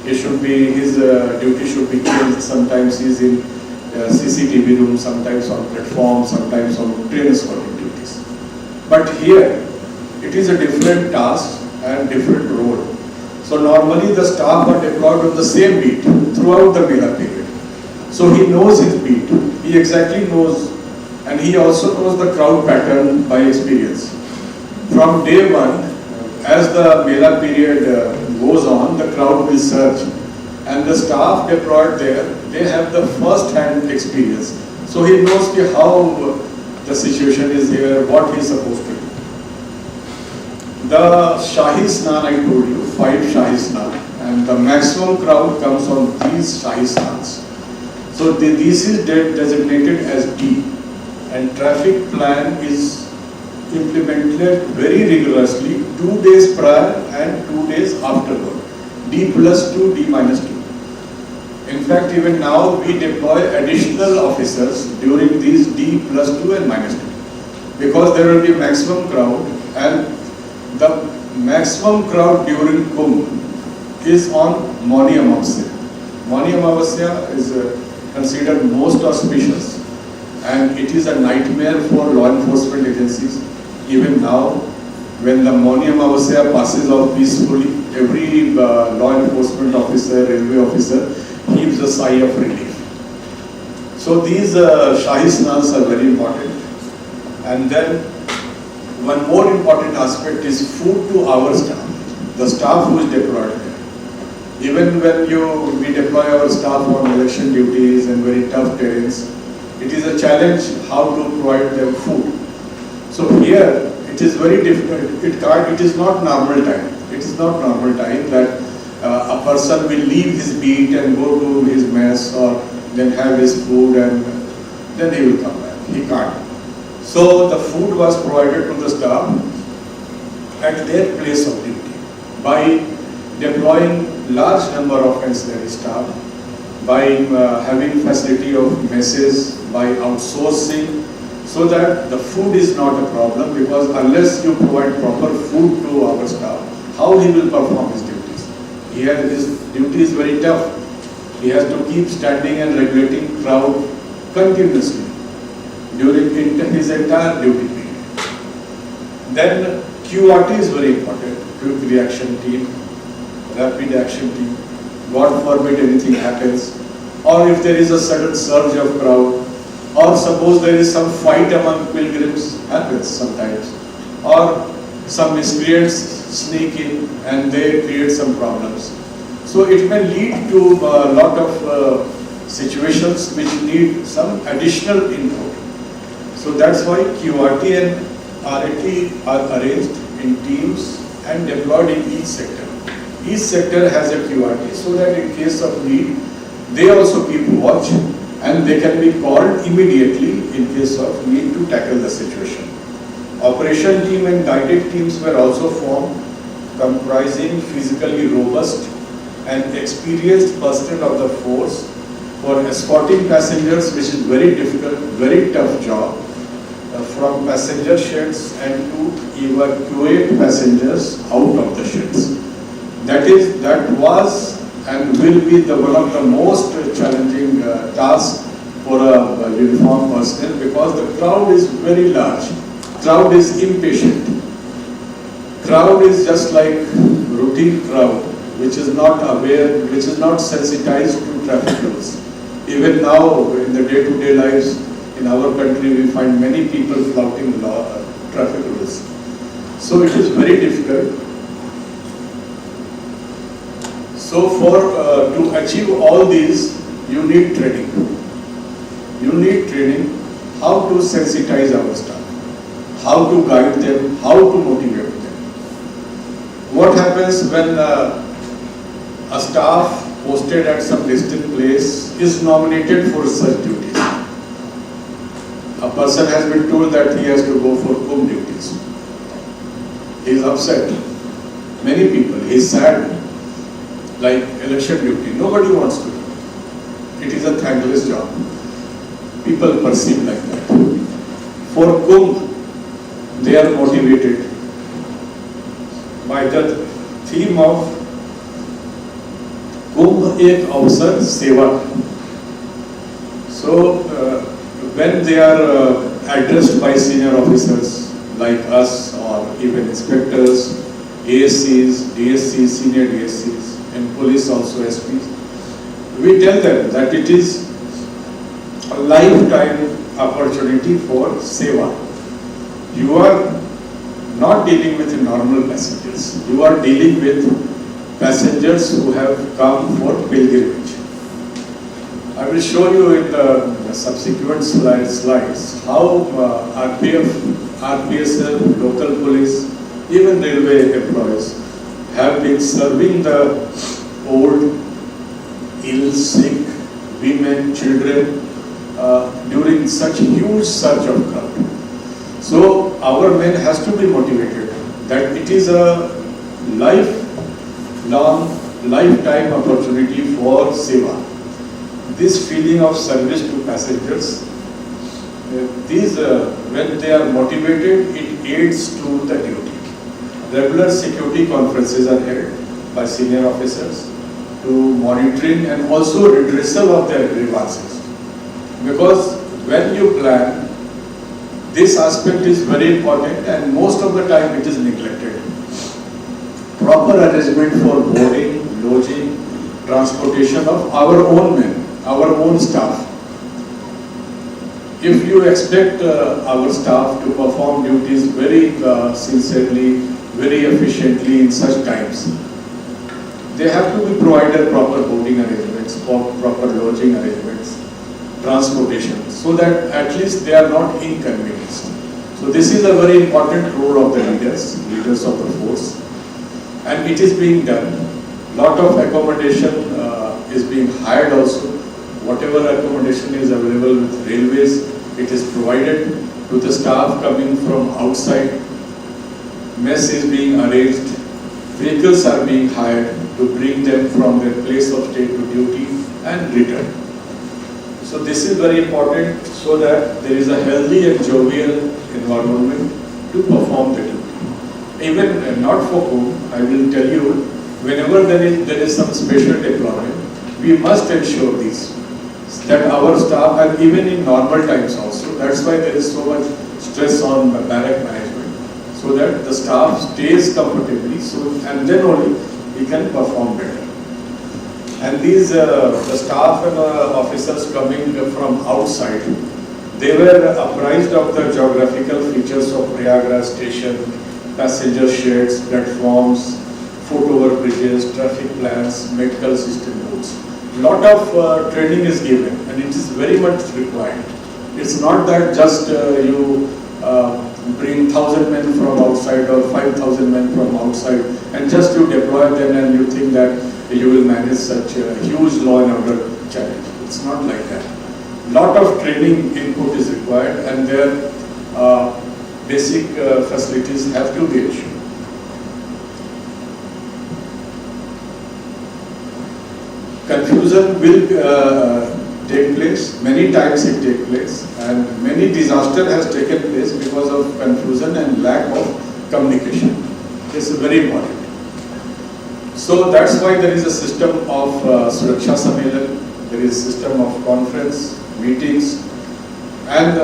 He should be, his duty should be changed. Sometimes he is in CCTV room, sometimes on platform, sometimes on train escorting duties. But here, it is a different task and different role. So normally the staff are deployed on the same beat throughout the Mela period. So he knows his beat, he exactly knows, and he also knows the crowd pattern by experience. From day one, as the Mela period goes on, the crowd will surge, and the staff deployed there, they have the first-hand experience. So he knows how the situation is here, what he is supposed to do. The Shahi Snan, I told you, 5 Shahi Snan, and the maximum crowd comes on these Shahi Snans. So this is designated as D, and traffic plan is implemented very rigorously 2 days prior and 2 days afterward. D+2, D-2. In fact, even now we deploy additional officers during these D+2 and -2, because there will be maximum crowd, and the maximum crowd during Kumbh is on Mauni Amavasya. Mauni Amavasya is considered most auspicious, and it is a nightmare for law enforcement agencies. Even now, when the Mauni Amavasya passes off peacefully, every law enforcement officer, railway officer, heaves a sigh of relief. So these Shahi Snans are very important. And then one more important aspect is food to our staff, the staff who is deployed there. Even when we deploy our staff on election duties and very tough terrains, it is a challenge how to provide them food. So here it is very difficult. It is not normal time. It is not normal time that a person will leave his beat and go to his mess or then have his food and then he will come back. He can't. So the food was provided to the staff at their place of duty by deploying large number of ancillary staff, by having facility of messes, by outsourcing, so that the food is not a problem, because unless you provide proper food to our staff, how he will perform his duties? His duty is very tough. He has to keep standing and regulating crowd continuously during his entire duty period. Then QRT is very important, quick reaction team, rapid action team. God forbid anything happens, or if there is a sudden surge of crowd, or suppose there is some fight among pilgrims, happens sometimes, or some miscreants sneak in and they create some problems. So it may lead to a lot of situations which need some additional input. So that's why QRT and RAT are arranged in teams and deployed in each sector. Each sector has a QRT so that in case of need, they also keep watch and they can be called immediately in case of need to tackle the situation. Operation team and guided teams were also formed, comprising physically robust and experienced personnel of the force for escorting passengers, which is very difficult, very tough job, from passenger sheds and to evacuate passengers out of the sheds. That was and will be one of the most challenging tasks for a uniformed personnel, because the crowd is very large. Crowd is impatient. Crowd is just like routine crowd, which is not aware, which is not sensitized to traffic rules. Even now, in the day-to-day lives in our country, we find many people flouting traffic rules. So it is very difficult. So to achieve all these, you need training. You need training how to sensitize our staff, how to guide them, how to motivate them. What happens when a staff posted at some distant place is nominated for such duties? A person has been told that he has to go for Kumbh duties. He is upset. Many people, he is sad. Like election duty, nobody wants to do. It is a thankless job. People perceive like that. For Kumbh, they are motivated by the theme of Kumbh Ek Avsar Seva. So when they are addressed by senior officers like us or even inspectors, ASCs, DSCs, senior DSCs, and police also SPs, we tell them that it is a lifetime opportunity for seva. You are not dealing with normal passengers. You are dealing with passengers who have come for pilgrimage. I will show you in the subsequent slides how RPF, RPSF, local police, even railway employees have been serving the old, ill, sick, women, children during such huge surge of crowd. So our men has to be motivated that it is a lifetime opportunity for seva. This feeling of service to passengers, when they are motivated, it aids to the duty. Regular security conferences are held by senior officers to monitoring and also redressal of their grievances. Because when you plan, this aspect is very important and most of the time it is neglected. Proper arrangement for boarding, lodging, transportation of our own men, our own staff. If you expect our staff to perform duties very sincerely, very efficiently in such times, they have to be provided proper boarding arrangements, proper lodging arrangements, transportation, so that at least they are not inconvenienced. So this is a very important role of the leaders of the force, and it is being done. Lot of accommodation is being hired also. Whatever accommodation is available with railways, it is provided to the staff coming from outside. Mess is being arranged, vehicles are being hired to bring them from their place of stay to duty and return. So this is very important so that there is a healthy and jovial environment to perform the duty. Even not for whom, I will tell you, whenever there is some special deployment, we must ensure this, that our staff, and even in normal times also, that's why there is so much stress on barrack management, so that the staff stays comfortably, and then only we can perform better. And these the staff and officers coming from outside, they were apprised of the geographical features of Prayagraj station, passenger sheds, platforms, foot over bridges, traffic plans, medical system rules. Lot of training is given, and it is very much required. It's not that just you bring 1,000 men from outside or 5,000 men from outside and just you deploy them and you think that you will manage such a huge law and order challenge. It's not like that. Lot of training input is required, and their basic facilities have to be ensured. Confusion will take place, many times it takes place, and many disaster has taken place because of confusion and lack of communication. This is very important. So that's why there is a system of Suraksha Sammelan, there is a system of conference, meetings, and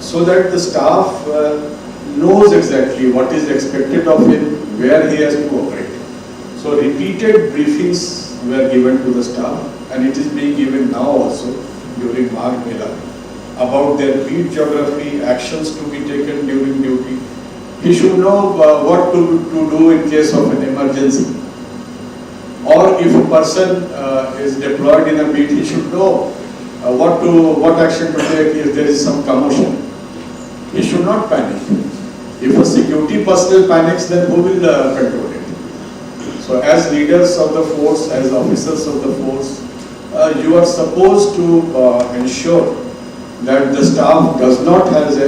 so that the staff knows exactly what is expected of him, where he has to operate. So repeated briefings were given to the staff, and it is being given now also during Magh Mela about their beat geography, actions to be taken during duty. He should know what to do in case of an emergency. Or if a person is deployed in a beat, he should know what action to take if there is some commotion. He should not panic. If a security personnel panics, then who will control it? So as leaders of the force, as officers of the force, you are supposed to ensure that the staff does not has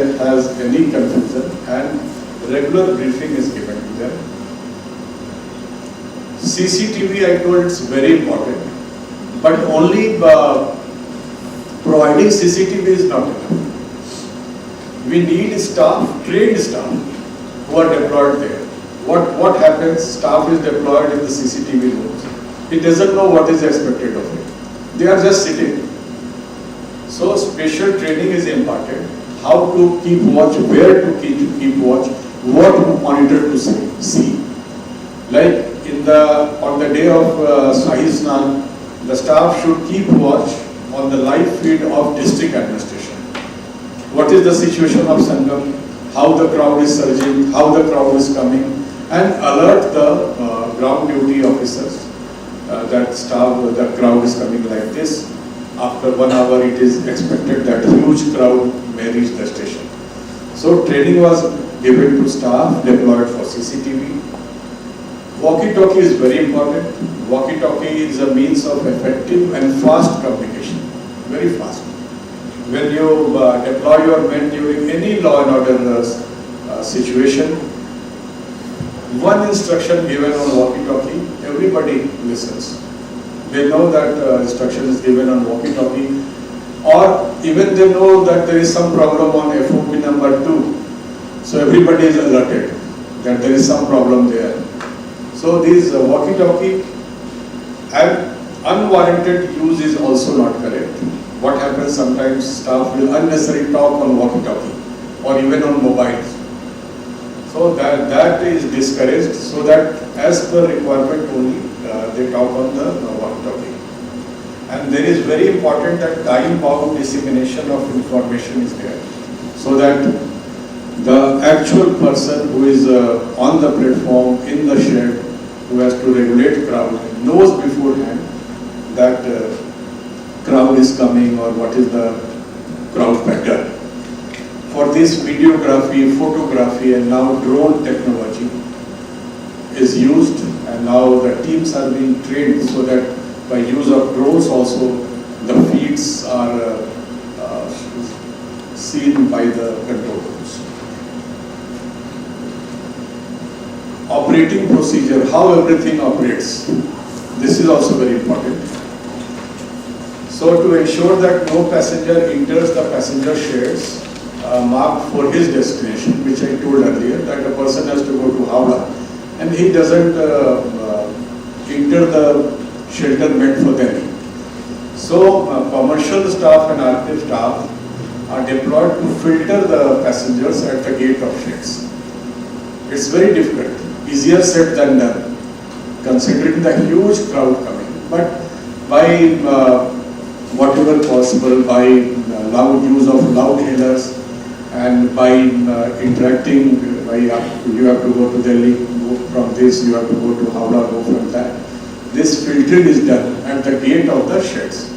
any confusion, and regular briefing is given to them. CCTV, I told, it's very important, but only providing CCTV is not enough. We need staff, trained staff, who are deployed there. What happens? Staff is deployed in the CCTV rooms. He doesn't know what is expected of him. They are just sitting. So special training is imparted. How to keep watch, where to keep watch, what monitor to see. Like on the day of Shahi Snan, the staff should keep watch on the live feed of district administration. What is the situation of Sangam? How the crowd is surging? How the crowd is coming? And alert the ground duty officers that the crowd is coming like this. After 1 hour, it is expected that huge crowd may reach the station. So training was given to staff deployed for CCTV. Walkie-talkie is very important. Walkie-talkie is a means of effective and fast communication. Very fast. When you deploy your men during any law and order situation, one instruction given on walkie-talkie, everybody listens. They know that instruction is given on walkie-talkie, or even they know that there is some problem on FOP number 2. So everybody is alerted that there is some problem there. So these walkie-talkie and unwarranted use is also not correct. What happens sometimes, staff will unnecessarily talk on walkie-talkie or even on mobiles. So that is discouraged, so that as per requirement only they talk on the walkie-talkie. And there is very important that time-bound dissemination of information is there, so that the actual person who is on the platform, in the shed, who has to regulate crowd, knows beforehand that crowd is coming or what is the crowd pattern. For this, videography, photography, and now drone technology is used, and now the teams are being trained so that by use of drones also the feeds are seen by the control rooms. Operating procedure, how everything operates, this is also very important. So to ensure that no passenger enters the passenger sheds marked for his destination, which I told earlier, that a person has to go to Howrah and he doesn't enter the shelter meant for them. So commercial staff and RPF staff are deployed to filter the passengers at the gate of sheds. It's very difficult, easier said than done, considering the huge crowd coming. But by whatever possible, by loud use of loud hailers and by interacting, you have to go to Delhi, go from this, you have to go to Howrah, go from that. This filtering is done at the gate of the sheds.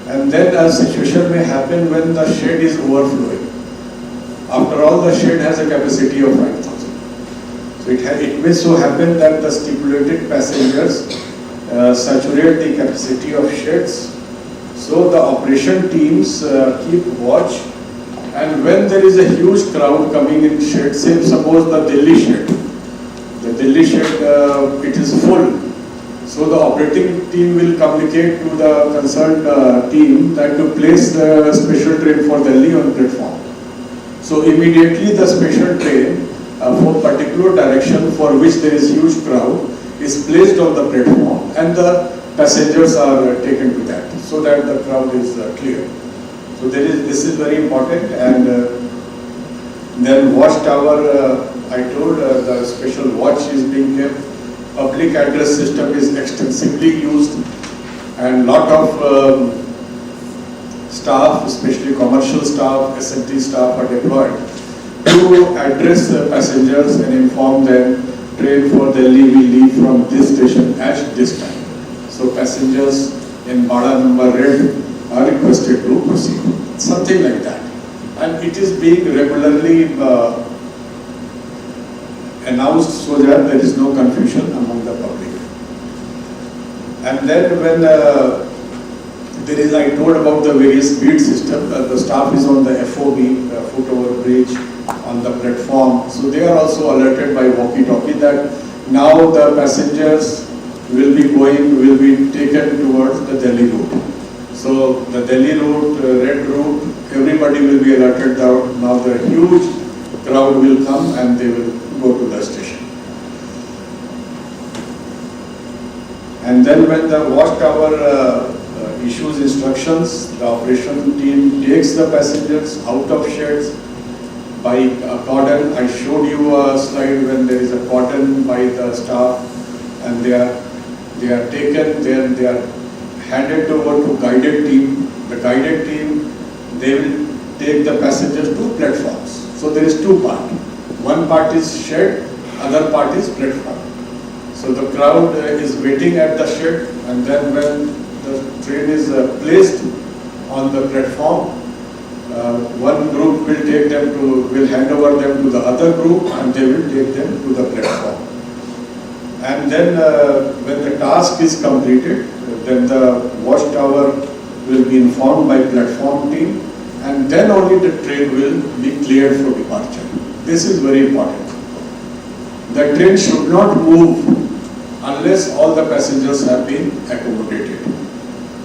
And then a situation may happen when the shed is overflowing. After all, the shed has a capacity of 5,000. So it may so happen that the stipulated passengers saturate the capacity of sheds. So the operation teams keep watch, and when there is a huge crowd coming in shed, say suppose the Delhi shed, it is full. So the operating team will communicate to the concerned team that to place the special train for Delhi on platform. So immediately the special train for particular direction for which there is huge crowd is placed on the platform, and the passengers are taken to that, so that the crowd is clear. So this is very important. And then watchtower, I told the special watch is being kept. Public address system is extensively used, and lot of staff, especially commercial staff, SMT staff are deployed to address the passengers and inform them train for Delhi will leave from this station at this time. So passengers in Bada number red are requested to proceed. Something like that. And it is being regularly announced so that there is no confusion among the public. And then when there is, I told about the various speed system, the staff is on the FOB, foot over bridge, on the platform. So they are also alerted by walkie-talkie that now the passengers will be taken towards the Delhi route. So the Delhi route, red route, everybody will be alerted that now the huge crowd will come and they will go to the station. And then when the watchtower issues instructions, the operation team takes the passengers out of sheds by a cordon. I showed you a slide when there is a cordon by the staff, and they are taken, then they are handed over to guided team. The guided team, they will take the passengers to platforms. So there is two parts. One part is shed, other part is platform. So the crowd is waiting at the shed, and then when the train is placed on the platform, one group will hand over them to the other group, and they will take them to the platform. And then when the task is completed, then the watchtower will be informed by platform team, and then only the train will be cleared for departure. This is very important. The train should not move unless all the passengers have been accommodated,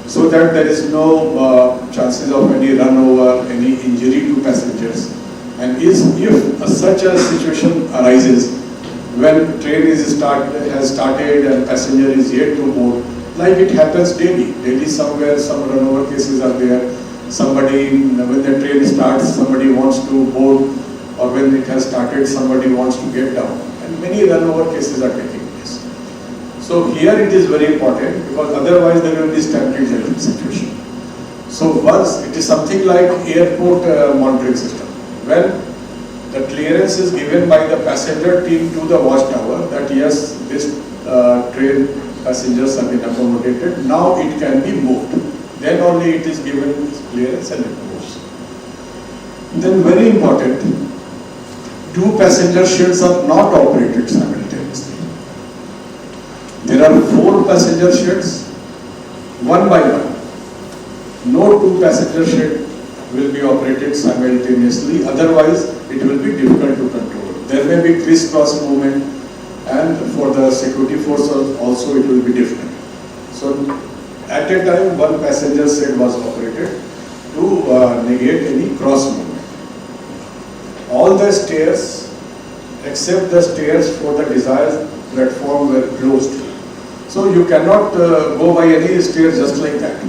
so that there is no chances of any run over, any injury to passengers. And if such a situation arises, when train has started and passenger is yet to board, like it happens daily. Daily somewhere some run over cases are there. Somebody, when the train starts, somebody wants to board, or when it has started, somebody wants to get down. And many run over cases are taking place. So here it is very important, because otherwise there will be stampede situation. So once it is something like airport monitoring system, when the clearance is given by the passenger team to the watchtower that yes, this train passengers have been accommodated, now it can be moved. Then only it is given clearance and it moves. Then very important, two passenger sheds are not operated simultaneously. There are 4 passenger sheds, one by one. No 2 passenger shed will be operated simultaneously, otherwise it will be difficult to control. There may be crisscross movement, and for the security forces also it will be different. So at a time, one passenger shed was operated to negate any cross movement. All the stairs except the stairs for the desired platform were closed. So you cannot go by any stairs just like that.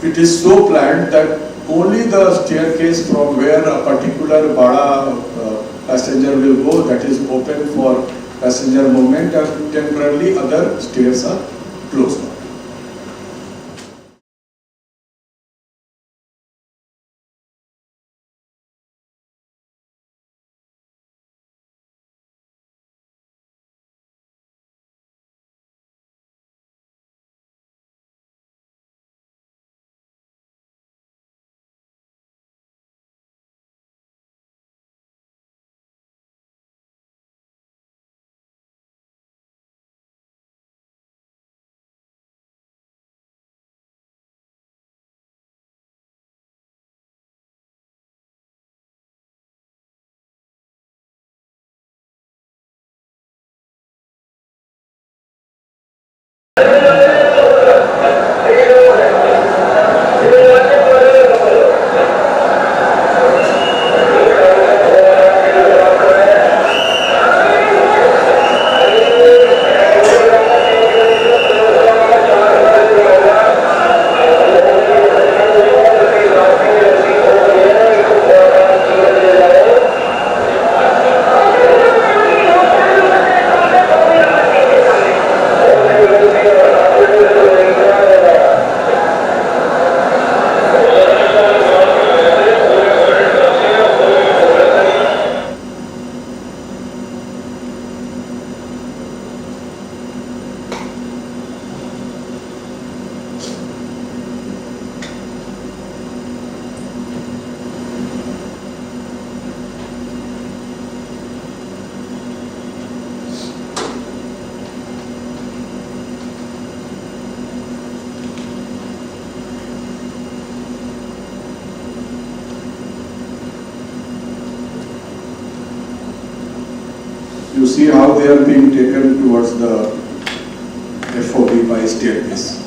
It is so planned that only the staircase from where a particular Bada passenger will go, that is open for passenger movement, and temporarily other stairs are closed. see how they are being taken towards the FOB by staircase.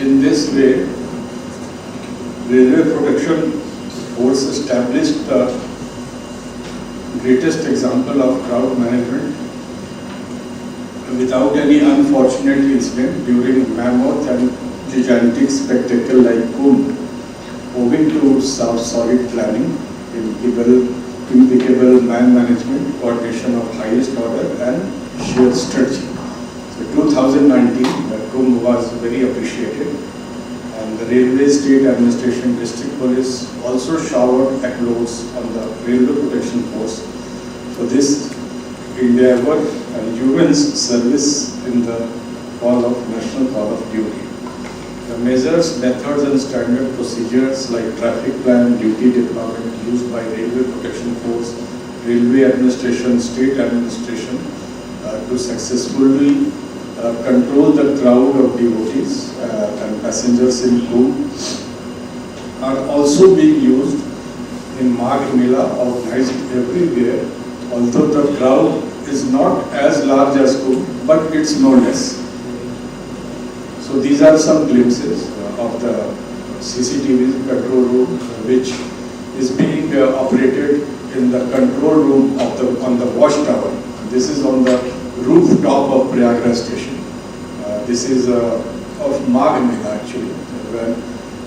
In this way, Railway Protection Force established the greatest example of crowd management without any unfortunate incident during mammoth and gigantic spectacle like Kumbh, owing to solid planning, impeccable man management, coordination of highest order and sheer strategy. So 2019, Kumbh was very appreciated, and the Railway State Administration District Police also showered applause on the Railway Protection Force for this endeavor and immense service in the call of national call of duty. The measures, methods and standard procedures like traffic plan, duty deployment used by Railway Protection Force, Railway Administration, State Administration to successfully control the crowd of devotees and passengers in Kumbh are also being used in Magh Mela organized everywhere, although the crowd is not as large as Kumbh, but it's no less. So these are some glimpses of the CCTV control room, which is being operated in the control room of on the watchtower. This is on the rooftop of Prayagraj station. This is of Magh Mela actually, where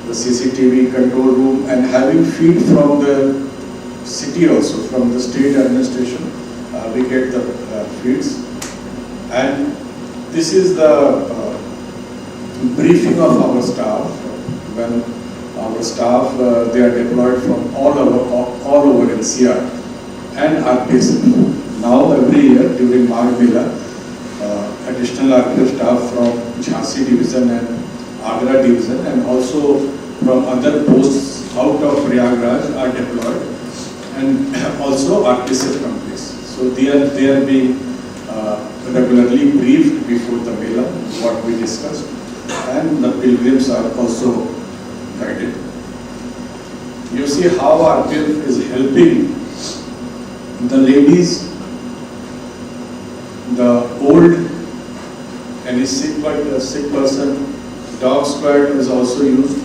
the CCTV control room and having feed from the city also, from the state administration, we get the feeds. And this is the briefing of our staff when our staff they are deployed from all over NCR and RPSF. Now every year during Magh Mela, additional RPF staff from Jhansi division and Agra division and also from other posts out of Prayagraj are deployed, and also RPSF companies. So they are being regularly briefed before the Mela, what we discussed, and the pilgrims are also guided. You see how RPF is helping the ladies, the old, any sick person. Dog squad is also used.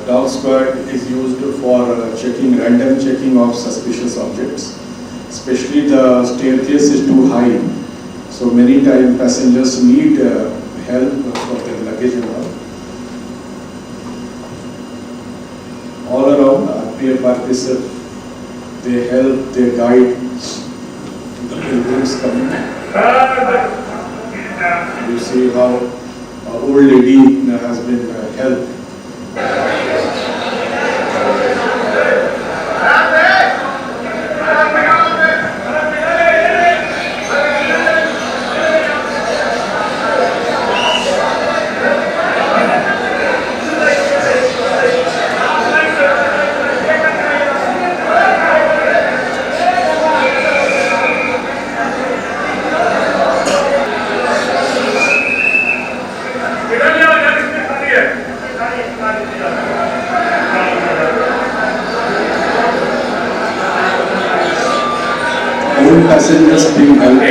Dog squad is used for random checking of suspicious objects. Especially the staircase is too high, so many times passengers need help for their luggage and all around. RPF, RPSF, they help, they guide the pilgrims coming. You see how an old lady has been helped. Passengers being helped.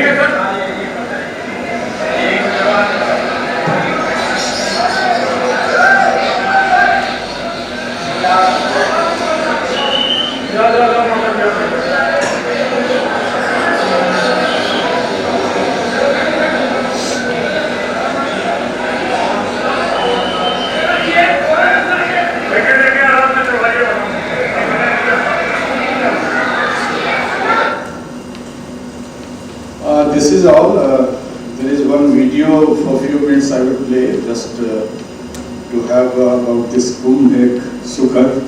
This is all. There is one video for a few minutes I will play just to have about this Kumbh Ek Sukhad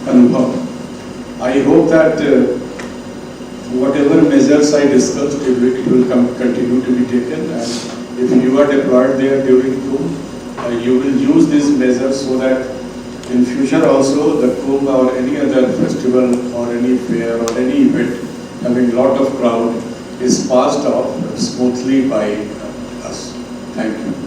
Anubhav. I hope that whatever measures I discussed, it will continue to be taken, and if you are deployed there during Kumbh, you will use these measures so that in future also the Kumbh or any other festival or any fair or any event having lot of crowd, is passed off smoothly by us. Thank you.